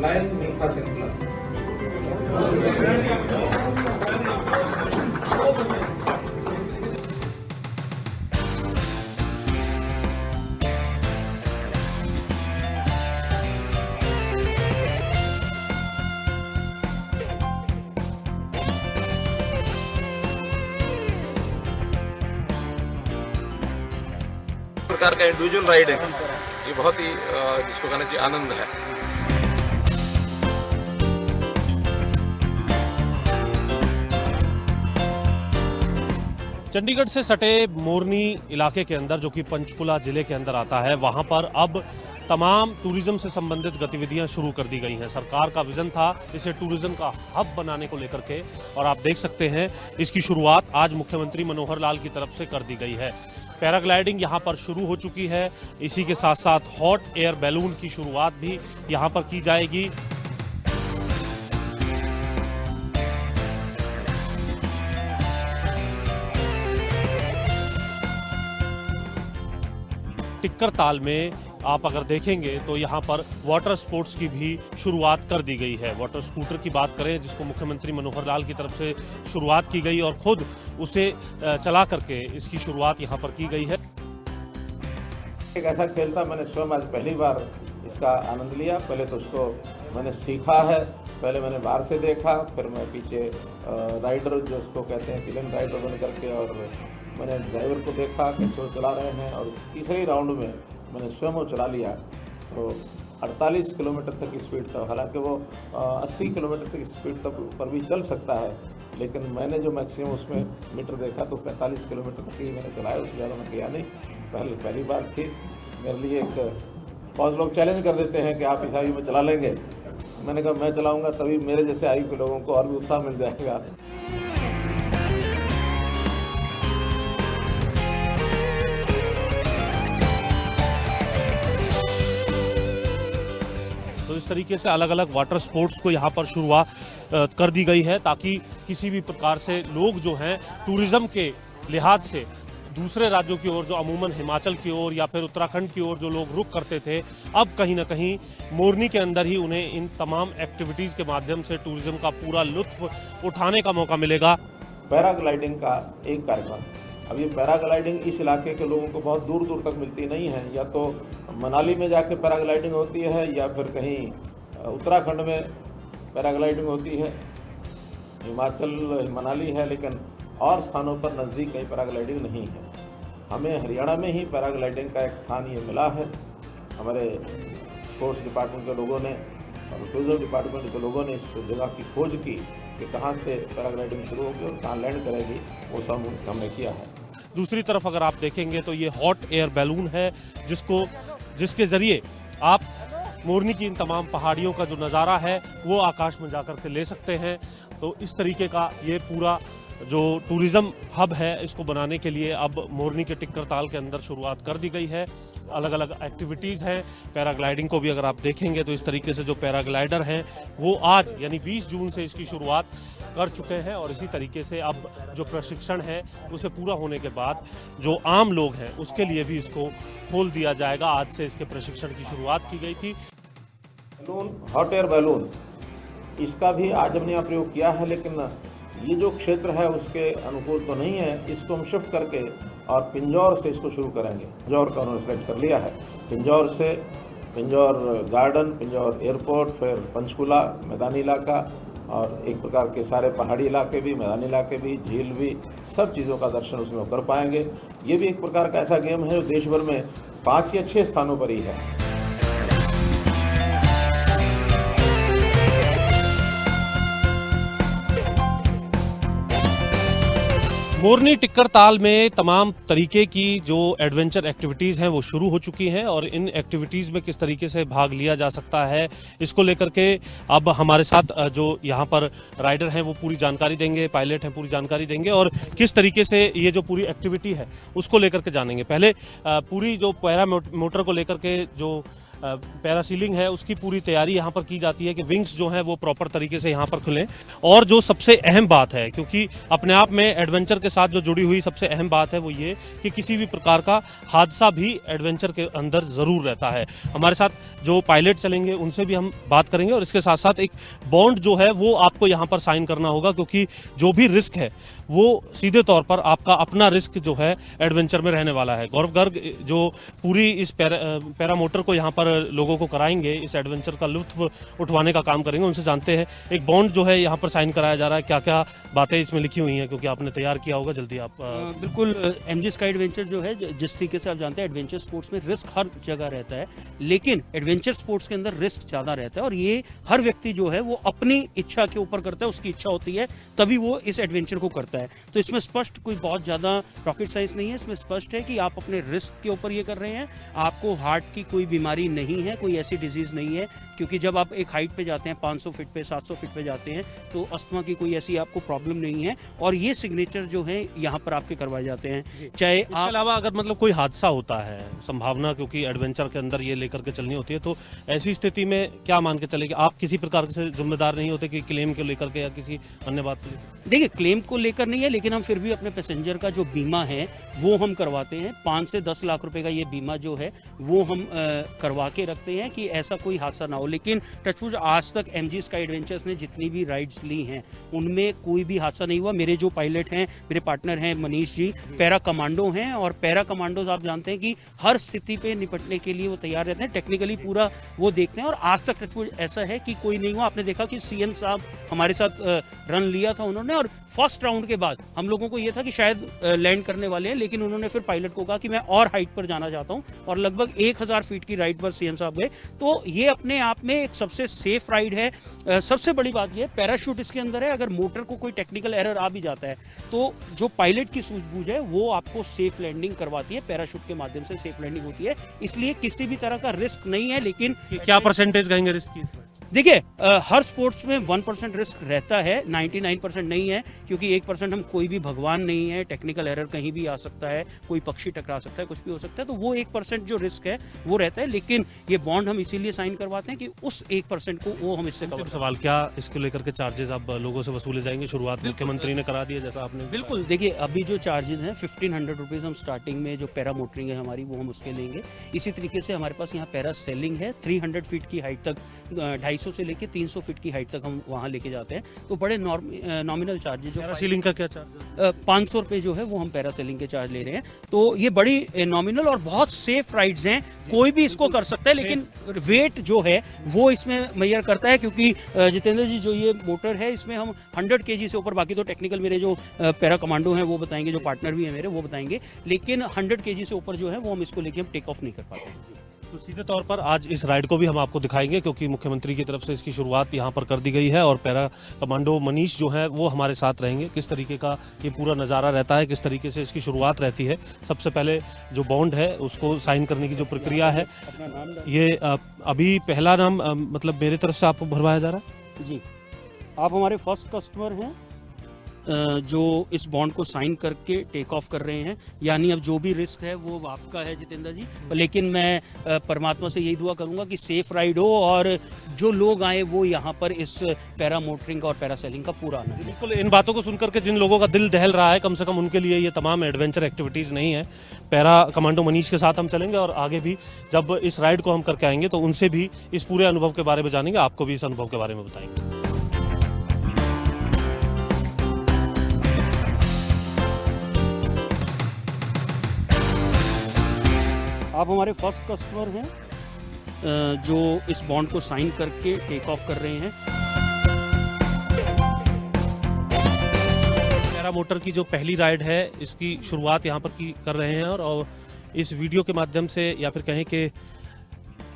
Line मीठा श्रृंखला। प्रकार का इंडिविजुअल राइड है, ये बहुत ही जिसको कहना चाहिए आनंद है। चंडीगढ़ से सटे मोरनी इलाके के अंदर, जो कि पंचकुला जिले के अंदर आता है, वहां पर अब तमाम टूरिज्म से संबंधित गतिविधियां शुरू कर दी गई हैं। सरकार का विजन था इसे टूरिज्म का हब बनाने को लेकर के, और आप देख सकते हैं इसकी शुरुआत आज मुख्यमंत्री मनोहर लाल की तरफ से कर दी गई है। पैराग्लाइडिंग यहाँ पर शुरू हो चुकी है। इसी के साथ साथ हॉट एयर बैलून की शुरुआत भी यहाँ पर की जाएगी। टिक्कर ताल में आप अगर देखेंगे तो यहाँ पर वाटर स्पोर्ट्स की भी शुरुआत कर दी गई है। वाटर स्कूटर की बात करें, जिसको मुख्यमंत्री मनोहर लाल की तरफ से शुरुआत की गई और खुद उसे चला करके इसकी शुरुआत यहाँ पर की गई है। एक ऐसा खेल था, मैंने स्वयं आज पहली बार इसका आनंद लिया। पहले तो उसको मैंने सीखा है, पहले मैंने बाहर से देखा, फिर मैं पीछे राइडर जो उसको कहते हैं फिल्म राइडर बन करके, और मैंने ड्राइवर को देखा कैसे वो चला रहे हैं, और तीसरे राउंड में मैंने स्वयं वो चला लिया। तो 48 किलोमीटर तक की स्पीड था, हालांकि वो 80 किलोमीटर तक की स्पीड तक पर भी चल सकता है, लेकिन मैंने जो मैक्सिमम उसमें मीटर देखा तो 45 किलोमीटर तक ही मैंने चलाया, उससे ज़्यादा मैं किया नहीं। पहली बार थी मेरे लिए। बहुत लोग चैलेंज कर देते हैं कि आप इस आयु में चला लेंगे। मैंने कहा मैं चलाऊँगा, तभी मेरे जैसे आयु के लोगों को और भी उत्साह मिल जाएगा। तो इस तरीके से अलग अलग वाटर स्पोर्ट्स को यहाँ पर शुरुआत कर दी गई है, ताकि किसी भी प्रकार से लोग जो हैं टूरिज्म के लिहाज से दूसरे राज्यों की ओर, जो अमूमन हिमाचल की ओर या फिर उत्तराखंड की ओर जो लोग रुख करते थे, अब कहीं ना कहीं मोरनी के अंदर ही उन्हें इन तमाम एक्टिविटीज़ के माध्यम से टूरिज्म का पूरा लुत्फ उठाने का मौका मिलेगा। पैराग्लाइडिंग का एक कार्यक्रम। अब ये पैराग्लाइडिंग इस इलाके के लोगों को बहुत दूर दूर तक मिलती नहीं है, या तो मनाली में जाके पैराग्लाइडिंग होती है, या फिर कहीं उत्तराखंड में पैराग्लाइडिंग होती है। हिमाचल मनाली है, लेकिन और स्थानों पर नज़दीक कहीं पैराग्लाइडिंग नहीं है। हमें हरियाणा में ही पैराग्लाइडिंग का एक स्थान ये मिला है। हमारे स्पोर्ट्स डिपार्टमेंट के लोगों ने और टूरिज्म डिपार्टमेंट के लोगों ने इस जगह की खोज की कि कहाँ से पैराग्लाइडिंग शुरू होगी और कहाँ लैंड करेगी, वो सब हमने किया है। दूसरी तरफ अगर आप देखेंगे तो ये हॉट एयर बैलून है, जिसके ज़रिए आप मोरनी की इन तमाम पहाड़ियों का जो नज़ारा है वो आकाश में जाकर के ले सकते हैं। तो इस तरीके का ये पूरा जो टूरिज़्म हब है, इसको बनाने के लिए अब मोरनी के टिक्कर ताल के अंदर शुरुआत कर दी गई है। अलग अलग एक्टिविटीज़ हैं। पैराग्लाइडिंग को भी अगर आप देखेंगे तो इस तरीके से जो पैराग्लाइडर हैं वो आज यानी 20 जून से इसकी शुरुआत कर चुके हैं, और इसी तरीके से अब जो प्रशिक्षण है उसे पूरा होने के बाद जो आम लोग हैं उसके लिए भी इसको खोल दिया जाएगा। आज से इसके प्रशिक्षण की शुरुआत की गई थी। बैलून, हॉट एयर बैलून, इसका भी आज हमने यहाँ प्रयोग किया है, लेकिन ये जो क्षेत्र है उसके अनुकूल तो नहीं है। इसको हम शिफ्ट करके और पिंजौर से इसको शुरू करेंगे। पिंजौर का उन्होंने सेलेक्ट कर लिया है। पिंजौर से पिंजौर गार्डन, पिंजौर एयरपोर्ट, फिर पंचकुला मैदानी इलाका, और एक प्रकार के सारे पहाड़ी इलाके भी, मैदानी इलाके भी, झील भी, सब चीज़ों का दर्शन उसमें कर पाएंगे। ये भी एक प्रकार का ऐसा गेम है जो देश भर में 5 या 6 स्थानों पर ही है। मोरनी टिक्कर ताल में तमाम तरीके की जो एडवेंचर एक्टिविटीज़ हैं वो शुरू हो चुकी हैं, और इन एक्टिविटीज़ में किस तरीके से भाग लिया जा सकता है इसको लेकर के अब हमारे साथ जो यहाँ पर राइडर हैं वो पूरी जानकारी देंगे, पायलट हैं पूरी जानकारी देंगे, और किस तरीके से ये जो पूरी एक्टिविटी है उसको लेकर के जानेंगे। पहले पूरी जो पैरा मोटर को लेकर के जो पैरासीलिंग है उसकी पूरी तैयारी यहाँ पर की जाती है कि विंग्स जो हैं वो प्रॉपर तरीके से यहाँ पर खुलें। और जो सबसे अहम बात है, क्योंकि अपने आप में एडवेंचर के साथ जो जुड़ी हुई सबसे अहम बात है वो ये कि किसी भी प्रकार का हादसा भी एडवेंचर के अंदर ज़रूर रहता है। हमारे साथ जो पायलट चलेंगे उनसे भी हम बात करेंगे और इसके साथ साथ एक बॉन्ड जो है वो आपको यहाँ पर साइन करना होगा, क्योंकि जो भी रिस्क है वो सीधे तौर पर आपका अपना रिस्क जो है एडवेंचर में रहने वाला है। गौरव गर्ग जो पूरी इस पैरा मोटर को यहाँ पर लोगों को कराएंगे, इस एडवेंचर का लुत्फ उठवाने का काम करेंगे, उनसे जानते हैं एक बॉन्ड जो है यहाँ पर साइन कराया जा रहा है, क्या क्या बातें इसमें लिखी हुई हैं, क्योंकि आपने तैयार किया होगा। जल्दी आप बिल्कुल, एमजी स्काई एडवेंचर जो है, जिस तरीके से आप जानते हैं एडवेंचर स्पोर्ट्स में रिस्क हर जगह रहता है, लेकिन एडवेंचर स्पोर्ट्स के अंदर रिस्क ज़्यादा रहता है और ये हर व्यक्ति जो है वो अपनी इच्छा के ऊपर करता है, उसकी इच्छा होती है तभी वो इस एडवेंचर को करता है। तो इसमें स्पष्ट कोई बहुत ज़्यादा रॉकेट साइंस नहीं है, इसमें स्पष्ट है कि आप अपने रिस्क के ऊपर ये कर रहे हैं। आपको हार्ट की कोई बीमारी नहीं है, कोई ऐसी डिजीज़ नहीं है, क्योंकि जब आप एक हाइट पे जाते हैं 500 फीट पे 700 फीट पे जाते हैं तो अस्थमा की कोई ऐसी आपको प्रॉब्लम नहीं है और ये सिग्नेचर जो है यहाँ पर आपके करवाए जाते हैं। चाहे इसके अलावा अगर मतलब कोई हादसा होता है, संभावना क्योंकि एडवेंचर के अंदर ये लेकर के चलनी होती है, तो ऐसी स्थिति में क्या मान के चले कि आप किसी प्रकार से जिम्मेदार नहीं होते कि क्लेम को लेकर के या किसी अन्य बात को लेकर? देखिए, क्लेम को लेकर नहीं है, लेकिन हम फिर भी अपने पैसेंजर का जो बीमा है वो हम करवाते हैं। 5 से 10 लाख रुपए का ये बीमा जो है वो हम करवा के रखते हैं कि ऐसा कोई हादसा ना हो। लेकिन टचवुड आज तक एमजी स्काई एडवेंचर्स ने जितनी भी राइड्स ली हैं उनमें कोई भी हादसा नहीं हुआ। मेरे जो पायलट हैं, मेरे पार्टनर हैं मनीष जी, पैरा कमांडो हैं और पैरा कमांडोज आप जानते हैं कि हर स्थिति पे निपटने के लिए वो तैयार रहते हैं, टेक्निकली पूरा वो देखते हैं और आज तक टचवुड ऐसा है कि कोई नहीं हुआ। आपने देखा कि सीएम साहब हमारे साथ रन लिया था उन्होंने और फर्स्ट राउंड के बाद हम लोगों को ये था कि शायद लैंड करने वाले हैं, लेकिन उन्होंने फिर पायलट को कहा कि मैं और हाइट पर जाना चाहता हूं और लगभग 1000 फीट की राइड पर सीएम साहब गए। तो ये अपने आप में एक सबसे सेफ राइड है। सबसे बड़ी बात ये, पैराशूट इसके अंदर है, अगर मोटर को कोई टेक्निकल एरर आ भी जाता है तो जो पायलट की सूझबूझ है वो आपको सेफ लैंडिंग करवाती है, पैराशूट के माध्यम से सेफ लैंडिंग होती है, इसलिए किसी भी तरह का रिस्क नहीं है। लेकिन क्या परसेंटेज कहेंगे रिस्क की? देखिए, हर स्पोर्ट्स में 1% रिस्क रहता है, 99% नहीं है, क्योंकि 1% हम कोई भी भगवान नहीं है, टेक्निकल एरर कहीं भी आ सकता है, कोई पक्षी टकरा सकता है, कुछ भी हो सकता है, तो वो 1% जो रिस्क है वो रहता है। लेकिन ये बॉन्ड हम इसीलिए साइन करवाते हैं कि उस 1% को वो हम इससे कवर। सवाल, क्या इसको लेकर के चार्जेस आप लोगों से वसूले जाएंगे? शुरुआत मुख्यमंत्री ने करा दी है जैसा आपने। बिल्कुल, देखिए अभी जो चार्जेस हैं 1500 रुपीज़ हम स्टार्टिंग में जो पैरा मोटरिंग है हमारी वो हम उसके लेंगे। इसी तरीके से हमारे पास यहाँ पैरा सेलिंग है, 300 फीट की हाइट तक 250 से लेके 300 फीट की हाइट तक हम वहाँ लेके जाते हैं, तो बड़े नॉमिनल चार्जेस। जो पैरासीलिंग का क्या चार्ज? 500 रुपये जो है वो हम पैरासेलिंग के चार्ज ले रहे हैं, तो ये बड़ी नॉमिनल और बहुत सेफ राइड्स हैं, कोई भी इसको कर सकता है। लेकिन वेट जो है वो इसमें मैयर करता है, क्योंकि जितेंद्र जी जो ये मोटर है इसमें हम 100 kg से ऊपर, बाकी तो टेक्निकल मेरे जो पैरा कमांडो हैं वो बताएंगे, जो पार्टनर भी हैं मेरे वो बताएंगे, लेकिन 100 kg से ऊपर जो है वो हम इसको लेके हम टेक ऑफ नहीं कर पाते। तो सीधे तौर पर आज इस राइड को भी हम आपको दिखाएंगे, क्योंकि मुख्यमंत्री की तरफ से इसकी शुरुआत यहाँ पर कर दी गई है और पैरा कमांडो मनीष जो है वो हमारे साथ रहेंगे। किस तरीके का ये पूरा नज़ारा रहता है, किस तरीके से इसकी शुरुआत रहती है। सबसे पहले जो बॉन्ड है उसको साइन करने की जो प्रक्रिया है, ये अभी पहला नाम मतलब मेरे तरफ से आपको भरवाया जा रहा है जी। आप हमारे फर्स्ट कस्टमर हैं जो इस बॉन्ड को साइन करके टेक ऑफ कर रहे हैं, यानी अब जो भी रिस्क है वो आपका है जितेंद्र जी। लेकिन मैं परमात्मा से यही दुआ करूंगा कि सेफ राइड हो और जो लोग आए वो यहाँ पर इस पैरा मोटरिंग और पैरासेलिंग का पूरा आनंद। बिल्कुल, इन बातों को सुनकर के जिन लोगों का दिल दहल रहा है, कम से कम उनके लिए ये तमाम एडवेंचर एक्टिविटीज़ नहीं है। पैरा कमांडो मनीष के साथ हम चलेंगे और आगे भी जब इस राइड को हम करके आएंगे तो उनसे भी इस पूरे अनुभव के बारे में जानेंगे, आपको भी इस अनुभव के बारे में बताएंगे। आप हमारे फर्स्ट कस्टमर हैं जो इस बॉन्ड को साइन करके टेक ऑफ कर रहे हैं। पैरा मोटर की जो पहली राइड है इसकी शुरुआत यहाँ पर की कर रहे हैं और इस वीडियो के माध्यम से या फिर कहें कि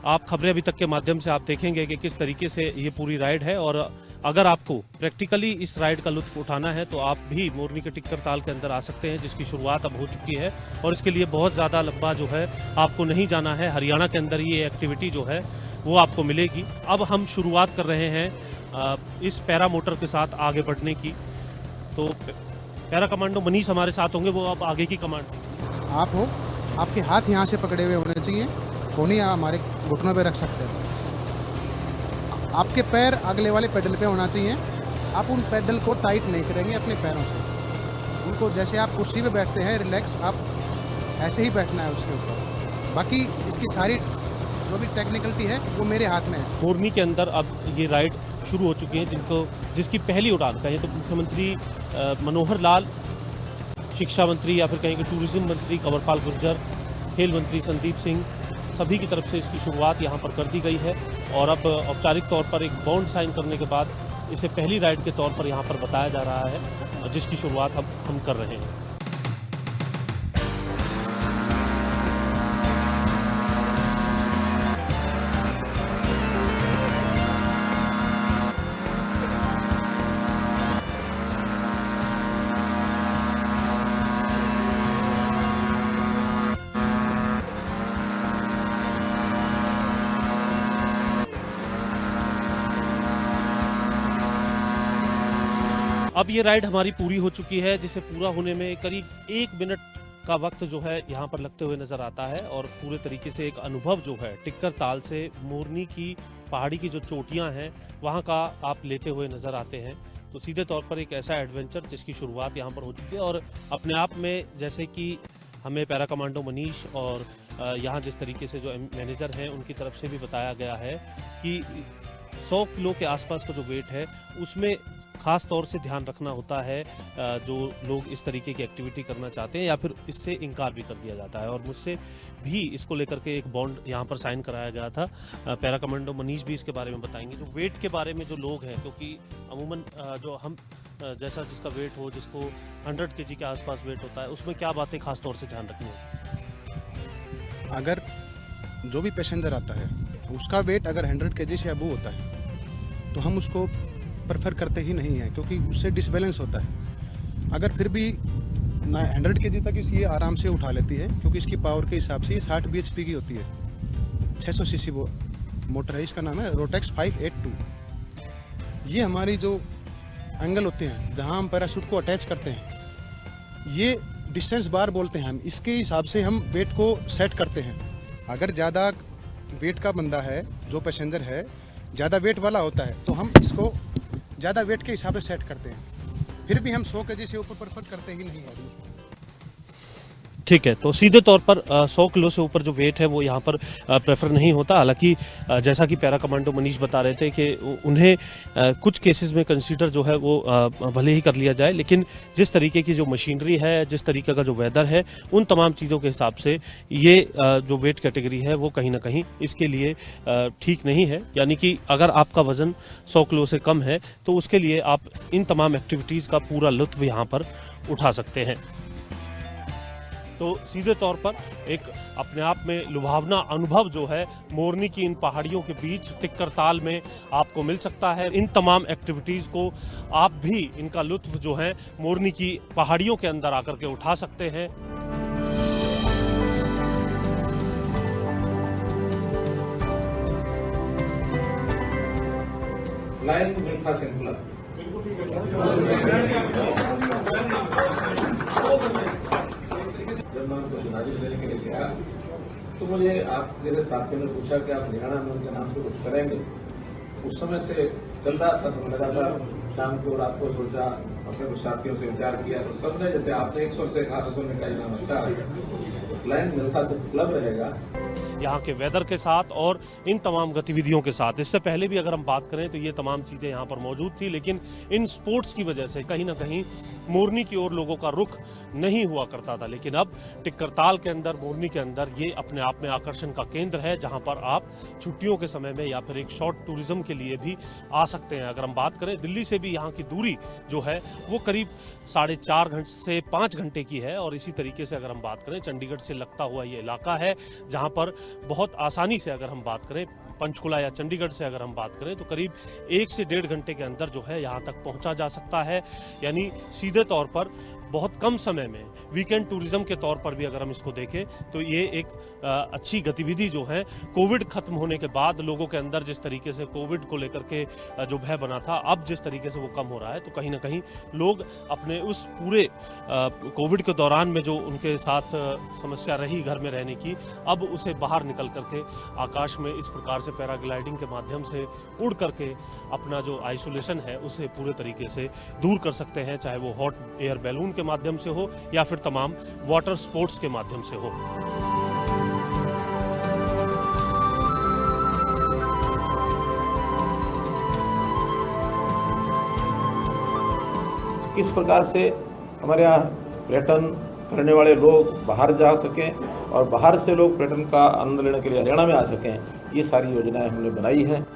आप खबरें अभी तक के माध्यम से आप देखेंगे कि किस तरीके से ये पूरी राइड है। और अगर आपको प्रैक्टिकली इस राइड का लुत्फ उठाना है तो आप भी मोरनी के टिक्कर ताल के अंदर आ सकते हैं, जिसकी शुरुआत अब हो चुकी है और इसके लिए बहुत ज़्यादा लंबा जो है आपको नहीं जाना है। हरियाणा के अंदर ये एक्टिविटी जो है वो आपको मिलेगी। अब हम शुरुआत कर रहे हैं इस पैरा मोटर के साथ आगे बढ़ने की। तो पैरा कमांडो मनीष हमारे साथ होंगे, वो अब आगे की कमांड। आप हो, आपके हाथ यहाँ से पकड़े हुए होने चाहिए कोहनियाँ हमारे घुटनों पे रख सकते हैं। आपके पैर अगले वाले पेडल पे होना चाहिए। आप उन पेडल को टाइट नहीं करेंगे अपने पैरों से, उनको जैसे आप कुर्सी पे बैठते हैं रिलैक्स, आप ऐसे ही बैठना है उसके ऊपर। बाकी इसकी सारी जो भी टेक्निकलिटी है वो मेरे हाथ में है। मोरनी के अंदर अब ये राइड शुरू हो चुकी है जिसकी पहली उड़ान कहें तो मुख्यमंत्री मनोहर लाल, शिक्षा मंत्री या फिर कहें कि टूरिज्म मंत्री कंवरपाल गुर्जर, खेल मंत्री संदीप सिंह, सभी की तरफ से इसकी शुरुआत यहाँ पर कर दी गई है। और अब औपचारिक तौर पर एक बॉन्ड साइन करने के बाद इसे पहली राइड के तौर पर यहाँ पर बताया जा रहा है, जिसकी शुरुआत अब हम कर रहे हैं। अब ये राइड हमारी पूरी हो चुकी है, जिसे पूरा होने में करीब 1 मिनट का वक्त जो है यहाँ पर लगते हुए नज़र आता है। और पूरे तरीके से एक अनुभव जो है टिक्कर ताल से मोरनी की पहाड़ी की जो चोटियाँ हैं वहाँ का आप लेते हुए नज़र आते हैं। तो सीधे तौर पर एक ऐसा एडवेंचर जिसकी शुरुआत यहाँ पर हो चुकी है। और अपने आप में जैसे कि हमें पैरा कमांडो मनीष और यहाँ जिस तरीके से जो मैनेजर हैं उनकी तरफ से भी बताया गया है कि 100 किलो के आसपास का जो वेट है उसमें खास तौर से ध्यान रखना होता है। जो लोग इस तरीके की एक्टिविटी करना चाहते हैं या फिर इससे इनकार भी कर दिया जाता है। और मुझसे भी इसको लेकर के एक बॉन्ड यहाँ पर साइन कराया गया था। पैरा कमांडो मनीष भी इसके बारे में बताएंगे। जो वेट के बारे में जो लोग हैं, क्योंकि अमूमन जो हम जैसा जिसका वेट हो, जिसको 100 kg के आसपास वेट होता है, उसमें क्या बातें खास तौर से ध्यान रखनी है? अगर जो भी पैसेंजर आता है उसका वेट अगर 100 kg से अबव होता है तो हम उसको प्रेफर करते ही नहीं हैं, क्योंकि उससे डिसबैलेंस होता है। अगर फिर भी 100 kg तक ये आराम से उठा लेती है, क्योंकि इसकी पावर के हिसाब से ये 60 bhp की होती है। 600 cc वो मोटर है, इसका नाम है रोटेक्स 582। ये हमारी जो एंगल होते हैं जहां हम पैराशूट को अटैच करते हैं, ये डिस्टेंस बार बोलते हैं हम, इसके हिसाब से हम वेट को सेट करते हैं। अगर ज़्यादा वेट का बंदा है, जो पैसेंजर है ज़्यादा वेट वाला होता है, तो हम इसको ज़्यादा वेट के हिसाब से सेट करते हैं। फिर भी हम 100 kg से ऊपर प्रेफर करते ही नहीं है। ठीक है, तो सीधे तौर पर 100 किलो से ऊपर जो वेट है वो यहाँ पर प्रेफर नहीं होता। हालांकि जैसा कि पैरा कमांडो मनीष बता रहे थे कि उन्हें कुछ केसेस में कंसीडर जो है वो भले ही कर लिया जाए, लेकिन जिस तरीके की जो मशीनरी है, जिस तरीके का जो वेदर है, उन तमाम चीज़ों के हिसाब से ये जो वेट कैटेगरी है वो कहीं ना कहीं इसके लिए ठीक नहीं है। यानी कि अगर आपका वज़न 100 किलो से कम है तो उसके लिए आप इन तमाम एक्टिविटीज़ का पूरा लुत्फ़ यहाँ पर उठा सकते हैं। तो सीधे तौर पर एक अपने आप में लुभावना अनुभव जो है मोरनी की इन पहाड़ियों के बीच टिक्कर ताल में आपको मिल सकता है। इन तमाम एक्टिविटीज़ को आप भी इनका लुत्फ़ जो है मोरनी की पहाड़ियों के अंदर आकर के उठा सकते हैं। लाइन मिल्खा सिंह जब मैं उनको गुजारिश देने के लिए गया तो मुझे आप मेरे साथियों ने पूछा कि आप हरियाणा में उनके नाम से कुछ करेंगे। उस समय से चल रहा था, तो लगातार शाम को रात को सोचा, अपने कुछ साथियों से विचार किया, तो सबने जैसे आपने 100 से कहा, तो सबने कहा नाम अच्छा है, लाइन मिल्खा से क्लब रहेगा। यहाँ के वेदर के साथ और इन तमाम गतिविधियों के साथ, इससे पहले भी अगर हम बात करें तो ये तमाम चीज़ें यहाँ पर मौजूद थी, लेकिन इन स्पोर्ट्स की वजह से कहीं ना कहीं मोरनी की ओर लोगों का रुख नहीं हुआ करता था। लेकिन अब टिक्कर ताल के अंदर, मोरनी के अंदर ये अपने आप में आकर्षण का केंद्र है, जहाँ पर आप छुट्टियों के समय में या फिर एक शॉर्ट टूरिज्म के लिए भी आ सकते हैं। अगर हम बात करें दिल्ली से भी यहाँ की दूरी जो है वो करीब 4.5 घंटे से 5 घंटे की है। और इसी तरीके से अगर हम बात करें चंडीगढ़ से लगता हुआ ये इलाका है, जहाँ पर बहुत आसानी से अगर हम बात करें पंचकुला या चंडीगढ़ से अगर हम बात करें तो करीब 1 से 1.5 घंटे के अंदर जो है यहाँ तक पहुँचा जा सकता है। यानी सीधे तौर पर बहुत कम समय में वीकेंड टूरिज्म के तौर पर भी अगर हम इसको देखें तो ये एक अच्छी गतिविधि जो है कोविड खत्म होने के बाद लोगों के अंदर जिस तरीके से कोविड को लेकर के जो भय बना था, अब जिस तरीके से वो कम हो रहा है, तो कहीं ना कहीं लोग अपने उस पूरे कोविड के दौरान में जो उनके साथ समस्या रही घर में रहने की, अब उसे बाहर निकल करके आकाश में इस प्रकार से पैराग्लाइडिंग के माध्यम से उड़ करके अपना जो आइसोलेशन है उसे पूरे तरीके से दूर कर सकते हैं, चाहे वो हॉट एयर बैलून के माध्यम से हो या फिर तमाम वाटर स्पोर्ट्स के माध्यम से हो। किस प्रकार से हमारे यहाँ पर्यटन करने वाले लोग बाहर जा सकें और बाहर से लोग पर्यटन का आनंद लेने के लिए हरियाणा में आ सकें, ये सारी योजनाएं हमने बनाई हैं।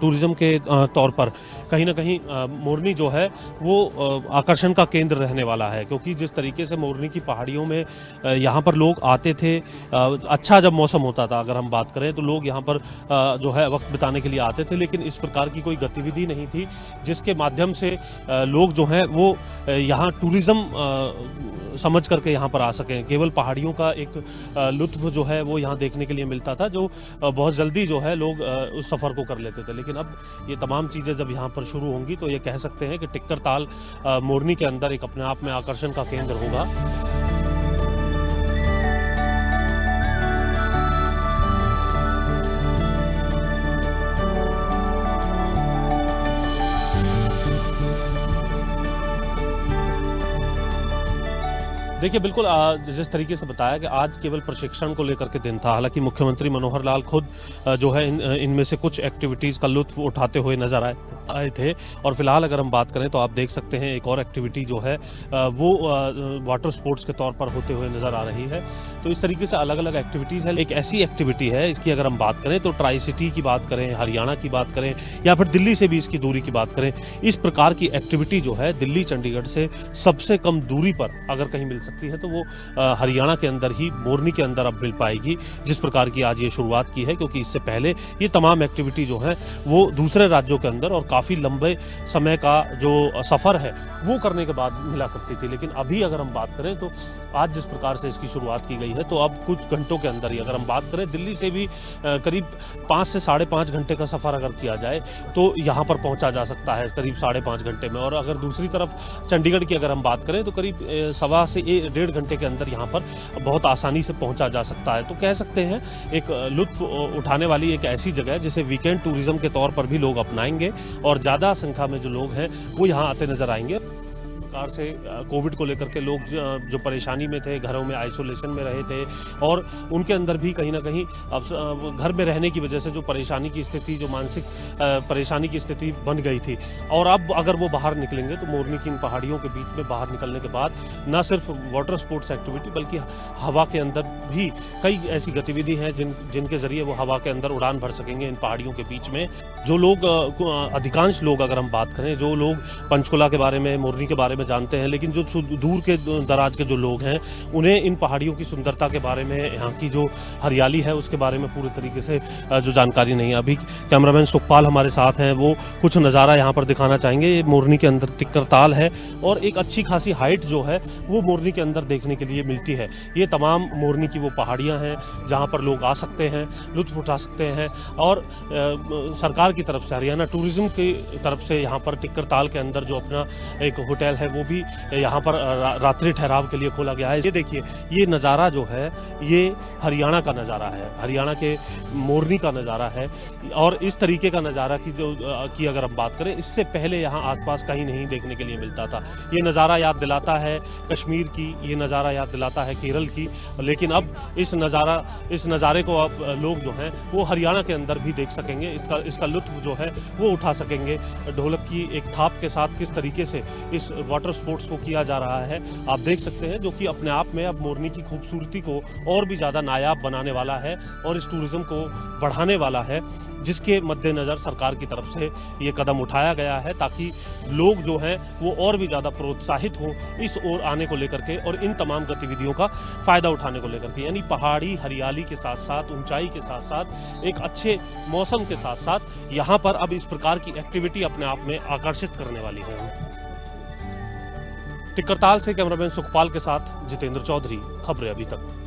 टूरिज्म के तौर पर कहीं ना कहीं मोरनी जो है वो आकर्षण का केंद्र रहने वाला है, क्योंकि जिस तरीके से मोरनी की पहाड़ियों में यहाँ पर लोग आते थे, अच्छा जब मौसम होता था अगर हम बात करें तो लोग यहाँ पर जो है वक्त बिताने के लिए आते थे, लेकिन इस प्रकार की कोई गतिविधि नहीं थी जिसके माध्यम से लोग जो हैं वो यहाँ टूरिज्म समझ करके यहाँ पर आ सकें। केवल पहाड़ियों का एक लुत्फ जो है वो यहाँ देखने के लिए मिलता था, जो बहुत जल्दी जो है लोग उस सफ़र को कर लेते थे। लेकिन अब ये तमाम चीज़ें जब यहाँ पर शुरू होंगी तो ये कह सकते हैं कि टिक्कर ताल मोरनी के अंदर एक अपने आप में आकर्षण का केंद्र होगा। देखिए बिल्कुल जिस तरीके से बताया कि आज केवल प्रशिक्षण को लेकर के दिन था, हालांकि मुख्यमंत्री मनोहर लाल खुद जो है इनमें से कुछ एक्टिविटीज़ का लुत्फ उठाते हुए नजर आए थे। और फिलहाल अगर हम बात करें तो आप देख सकते हैं एक और एक्टिविटी जो है वो वाटर स्पोर्ट्स के तौर पर होते हुए नज़र आ रही है। तो इस तरीके से अलग अलग एक्टिविटीज़ है। एक ऐसी एक्टिविटी है, इसकी अगर हम बात करें तो ट्राई सिटी की बात करें, हरियाणा की बात करें या फिर दिल्ली से भी इसकी दूरी की बात करें, इस प्रकार की एक्टिविटी जो है दिल्ली चंडीगढ़ से सबसे कम दूरी पर अगर कहीं मिल सकती है तो वो हरियाणा के अंदर ही मोरनी के अंदर अब मिल पाएगी, जिस प्रकार की आज ये शुरुआत की है। क्योंकि इससे पहले ये तमाम एक्टिविटी जो है वो दूसरे राज्यों के अंदर और काफ़ी लंबे समय का जो सफ़र है वो करने के बाद मिला करती थी। लेकिन अभी अगर हम बात करें तो आज जिस प्रकार से इसकी शुरुआत की गई है तो अब कुछ घंटों के अंदर ही, अगर हम बात करें दिल्ली से भी करीब 5 से 5.5 घंटे का सफ़र अगर किया जाए तो यहाँ पर पहुँचा जा सकता है करीब 5.5 घंटे में। और अगर दूसरी तरफ चंडीगढ़ की अगर हम बात करें तो करीब 1.25 से 1.5 घंटे के अंदर यहाँ पर बहुत आसानी से पहुँचा जा सकता है। तो कह सकते हैं एक लुत्फ उठाने वाली एक ऐसी जगह है जिसे वीकेंड टूरिज्म के तौर पर भी लोग अपनाएंगे और ज़्यादा संख्या में जो लोग हैं वो यहाँ आते नज़र आएंगे। प्रकार से कोविड को लेकर के लोग जो परेशानी में थे, घरों में आइसोलेशन में रहे थे और उनके अंदर भी कहीं ना कहीं अब घर में रहने की वजह से जो परेशानी की स्थिति, जो मानसिक परेशानी की स्थिति बन गई थी, और अब अगर वो बाहर निकलेंगे तो मोरनी की इन पहाड़ियों के बीच में बाहर निकलने के बाद न सिर्फ वाटर स्पोर्ट्स एक्टिविटी बल्कि हवा के अंदर भी कई ऐसी गतिविधि हैं जिनके ज़रिए वो हवा के अंदर उड़ान भर सकेंगे इन पहाड़ियों के बीच में। जो लोग अधिकांश लोग अगर हम बात करें, जो लोग पंचकुला के बारे में, मोरनी के बारे में जानते हैं, लेकिन जो दूर के दराज के जो लोग हैं उन्हें इन पहाड़ियों की सुंदरता के बारे में, यहाँ की जो हरियाली है उसके बारे में पूरे तरीके से जो जानकारी नहीं है। अभी कैमरामैन सुखपाल हमारे साथ हैं, वो कुछ नज़ारा यहाँ पर दिखाना चाहेंगे। ये मोरनी के अंदर टिक्कर ताल है और एक अच्छी खासी हाइट जो है वो मोरनी के अंदर देखने के लिए मिलती है। ये तमाम मोरनी की वो पहाड़ियाँ हैं जहाँ पर लोग आ सकते हैं, लुत्फ उठा सकते हैं। और सरकार की तरफ से, हरियाणा टूरिज्म की तरफ से यहाँ पर टिक्कर ताल के अंदर जो अपना एक होटल है वो भी यहाँ पर रात्रि ठहराव के लिए खोला गया है। ये देखिए, ये नज़ारा जो है ये हरियाणा का नज़ारा है, हरियाणा के मोरनी का नज़ारा है। और इस तरीके का नज़ारा की अगर हम बात करें, इससे पहले यहाँ आसपास कहीं नहीं देखने के लिए मिलता था। ये नज़ारा याद दिलाता है कश्मीर की, ये नज़ारा याद दिलाता है केरल की। लेकिन अब इस नज़ारे को अब लोग जो हैं वो हरियाणा के अंदर भी देख सकेंगे, इसका लुत्फ जो है वो उठा सकेंगे। ढोलक की एक थाप के साथ किस तरीके से इस वाटर स्पोर्ट्स को किया जा रहा है आप देख सकते हैं, जो कि अपने आप में अब मोरनी की खूबसूरती को और भी ज़्यादा नायाब बनाने वाला है और इस टूरिज्म को बढ़ाने वाला है। जिसके मद्देनज़र सरकार की तरफ से ये कदम उठाया गया है ताकि लोग जो हैं वो और भी ज़्यादा प्रोत्साहित हों इस ओर आने को लेकर के और इन तमाम गतिविधियों का फ़ायदा उठाने को लेकर के। यानी पहाड़ी हरियाली के साथ साथ, ऊंचाई के साथ साथ, एक अच्छे मौसम के साथ साथ यहाँ पर अब इस प्रकार की एक्टिविटी अपने आप में आकर्षित करने वाली है। टिक्करताल से कैमरामैन सुखपाल के साथ जितेंद्र चौधरी, खबरें अभी तक।